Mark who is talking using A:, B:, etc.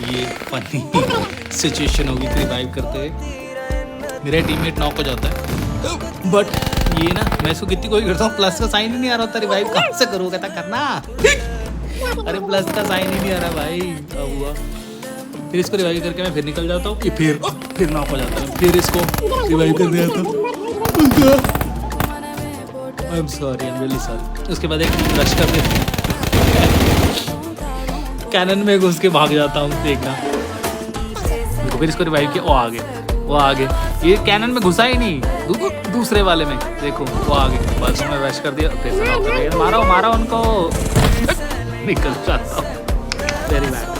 A: ये funny situation होगी revive करते हुए। मेरा टीममेट नॉक हो जाता है, बट ये ना मैं इसको कितनी कोई करता हूँ, प्लस का साइन ही नहीं आ रहा होता। रिवाइव कहाँ से करूँ, कहता करना। अरे प्लस का साइन ही नहीं आ रहा भाई, क्या हुआ। फिर इसको रिवाइव करके मैं फिर निकल जाता हूँ कि फिर नॉक हो जाता है, फिर इसको रिवाइव करने आता हूँ। I am sorry, I am really sorry. उसके बाद एक रश करके कैनन में घुस के भाग जाता हूँ, देखना। फिर इसको रिवाइव किया, वो आगे ये कैनन में घुसा ही नहीं, दूसरे वाले में देखो वो आगे। बस मैं रश कर दिया, फिर से नॉक कर दिया। मारो उनको। निकल जाता हूँ, वेरी बैड।